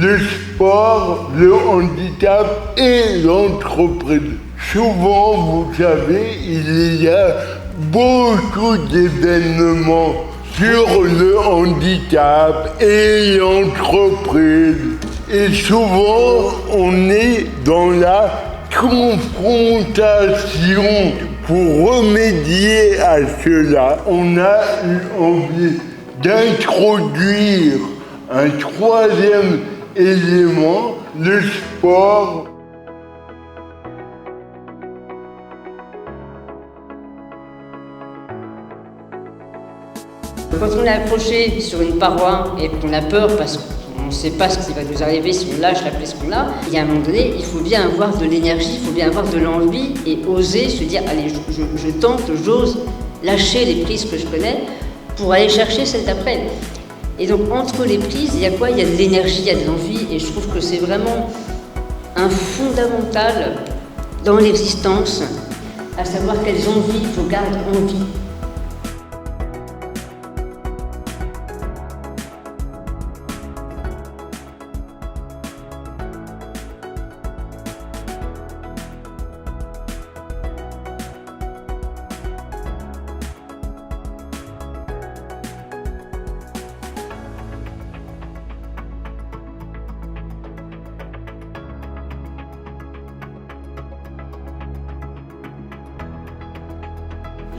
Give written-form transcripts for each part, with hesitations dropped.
le sport, le handicap et l'entreprise. Souvent, vous savez, il y a beaucoup d'événements sur le handicap et l'entreprise. Et souvent, on est dans la confrontation. Pour remédier à cela, on a eu envie d'introduire un troisième élément, le sport. Quand on est accroché sur une paroi et qu'on a peur parce qu'on ne sait pas ce qui va nous arriver si on lâche la prise qu'on a, il y a un moment donné, il faut bien avoir de l'énergie, il faut bien avoir de l'envie et oser se dire allez, je tente, j'ose lâcher les prises que je connais pour aller chercher celle d'après. Et donc entre les prises, il y a quoi? Il y a de l'énergie, il y a de l'envie et je trouve que c'est vraiment un fondamental dans l'existence, à savoir quelles envies il faut garder envie.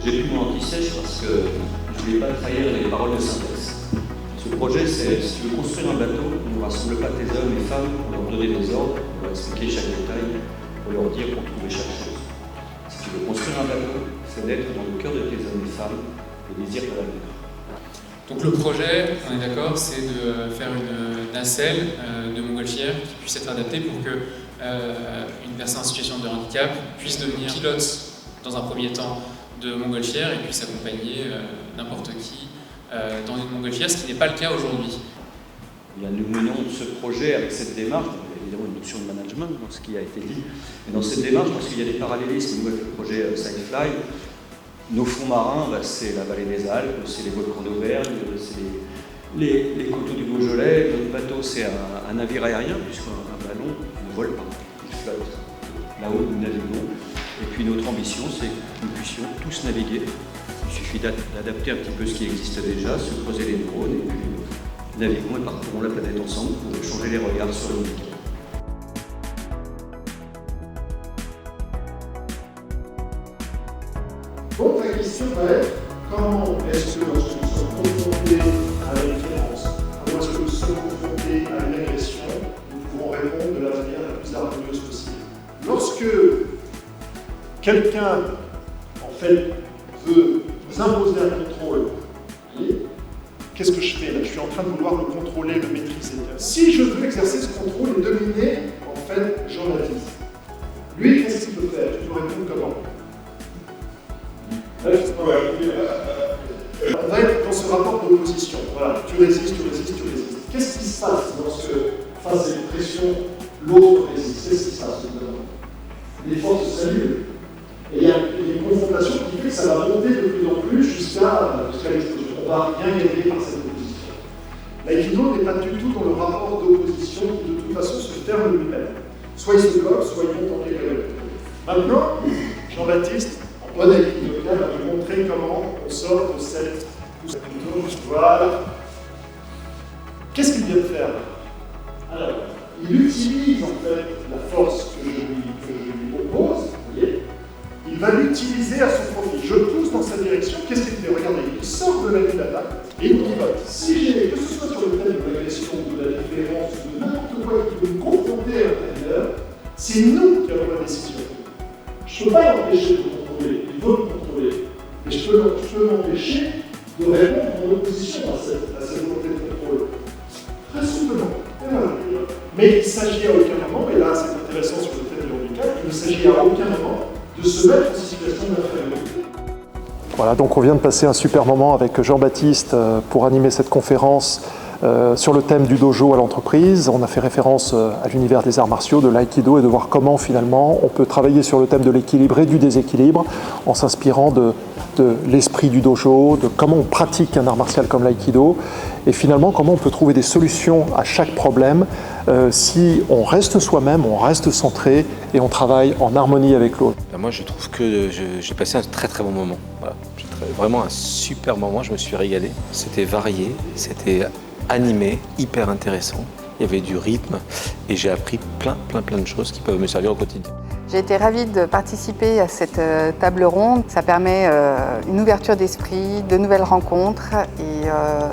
J'ai pris mon anti-sèche parce que je ne voulais pas trahir les paroles de synthèse. Ce projet, c'est si tu veux construire un bateau, ne rassemble pas tes hommes et femmes pour leur donner des ordres, pour leur expliquer chaque détail, pour leur dire pour trouver chaque chose. Si tu veux construire un bateau, c'est d'être dans le cœur de tes hommes et femmes le désir de l'avenir. Donc le projet, on est d'accord, c'est de faire une nacelle de montgolfière qui puisse être adaptée pour que une personne en situation de handicap puisse devenir pilote dans un premier temps de montgolfière et puisse accompagner n'importe qui dans une montgolfière, ce qui n'est pas le cas aujourd'hui. Nous menons ce projet avec cette démarche, il y a évidemment une notion de management dans ce qui a été dit, mais dans cette démarche, parce qu'il y a des parallélismes, nous avec le projet Sidefly, nos fonds marins, c'est la vallée des Alpes, c'est les volcans d'Auvergne, c'est les coteaux du Beaujolais. Notre bateau, c'est un navire aérien, puisqu'un ballon ne vole pas, il flotte. Là-haut, nous naviguons. Et puis notre ambition, c'est que nous puissions tous naviguer. Il suffit d'adapter un petit peu ce qui existe déjà, se creuser les neurones, et puis naviguons et parcourons la planète ensemble pour changer les regards sur le handicap. Donc la question va être, comment est-ce que lorsque nous sommes confrontés à la différence, comment est-ce que nous sommes confrontés à une agression, nous pouvons répondre de la manière la plus harmonieuse possible. Lorsque quelqu'un, en fait, veut nous imposer un contrôle, qu'est-ce que je fais là? Je suis en train de vouloir le contrôler, le maîtriser. Si je veux exercer ce contrôle et dominer, en fait, Jean-Baptiste, lui, qu'est-ce qu'il peut faire? Tu peux répondre comment? On va être dans ce rapport d'opposition. Voilà, tu résistes, tu résistes, tu résistes. Qu'est-ce qui se passe lorsque, face à une pression, l'autre résiste? Qu'est-ce qui se passe? Les forces s'annulent. Et il y a une confrontation qui fait que ça va monter de plus en plus jusqu'à l'explosion. On va rien gagner par cette opposition. L'aïkido n'est pas du tout dans le rapport d'opposition qui de toute façon se ferme lui-même. Soit il se bloque, soit il monte en quelque. Maintenant, Jean-Baptiste, en bon aïkido, va vous montrer comment on sort de cette voilà. Qu'est-ce qu'il vient de faire? Alors, il utilise en fait la force que je lui propose, vous voyez. Il va l'utiliser à son profit. Je pousse dans sa direction. Qu'est-ce qu'il fait? Regardez, il sort de la ligne d'attaque et il pivote. Si j'ai, que ce soit sur le thème de l'agression, de la différence, de n'importe quoi qui veut me confronter à l'intérieur, c'est nous qui avons la décision. Je ne peux pas l'empêcher de me contrôler. Il veut me contrôler. Et je peux l'empêcher de répondre en opposition à cette volonté de contrôle. Très souplement. Mais il s'agit à aucun moment, et là c'est intéressant sur le thème du handicap, il ne s'agit à aucun moment de se mettre en situation d'infériorité. Voilà, donc on vient de passer un super moment avec Jean-Baptiste pour animer cette conférence sur le thème du dojo à l'entreprise. On a fait référence à l'univers des arts martiaux, de l'aïkido, et de voir comment finalement on peut travailler sur le thème de l'équilibre et du déséquilibre en s'inspirant de l'esprit du dojo, de comment on pratique un art martial comme l'aïkido, et finalement comment on peut trouver des solutions à chaque problème si on reste soi-même, on reste centré et on travaille en harmonie avec l'autre. Moi, je trouve que j'ai passé un très très bon moment. Voilà. Vraiment un super moment, je me suis régalé. C'était varié, c'était animé, hyper intéressant. Il y avait du rythme et j'ai appris plein de choses qui peuvent me servir au quotidien. J'ai été ravie de participer à cette table ronde. Ça permet une ouverture d'esprit, de nouvelles rencontres et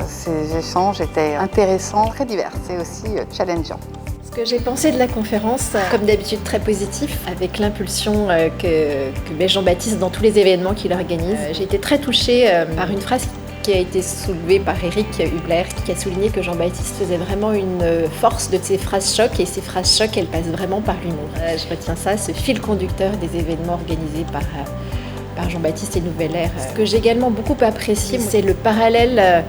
ces échanges étaient intéressants, très divers et aussi challengeants. Ce que j'ai pensé de la conférence, comme d'habitude très positif, avec l'impulsion que met Jean-Baptiste dans tous les événements qu'il organise. J'ai été très touchée par une phrase qui a été soulevée par Eric Hubler, qui a souligné que Jean-Baptiste faisait vraiment une force de ses phrases chocs, et ces phrases chocs, elles passent vraiment par l'humour. Je retiens ça, ce fil conducteur des événements organisés par Jean-Baptiste et Nouvelle Ère. Ce que j'ai également beaucoup apprécié, c'est le parallèle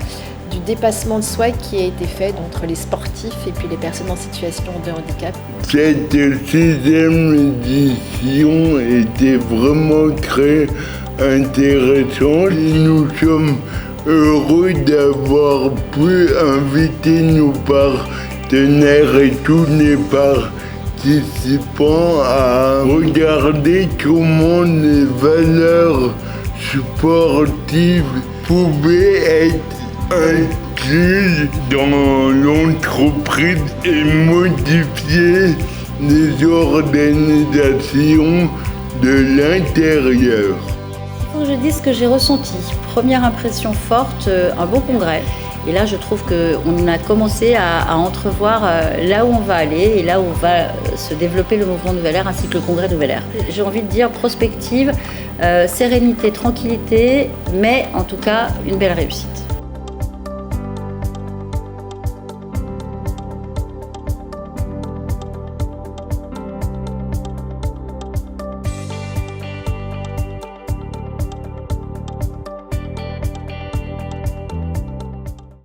du dépassement de soi qui a été fait entre les sportifs et puis les personnes en situation de handicap. Cette 6e édition était vraiment très intéressante. Nous sommes heureux d'avoir pu inviter nos partenaires et tous les participants à regarder comment les valeurs sportives pouvaient être incluses dans l'entreprise et modifier les organisations de l'intérieur. Il faut que je dise ce que j'ai ressenti. Première impression forte, un beau congrès. Et là, je trouve qu'on a commencé à entrevoir là où on va aller et là où va se développer le mouvement Nouvelle Ère ainsi que le congrès Nouvelle Ère. J'ai envie de dire prospective, sérénité, tranquillité, mais en tout cas une belle réussite.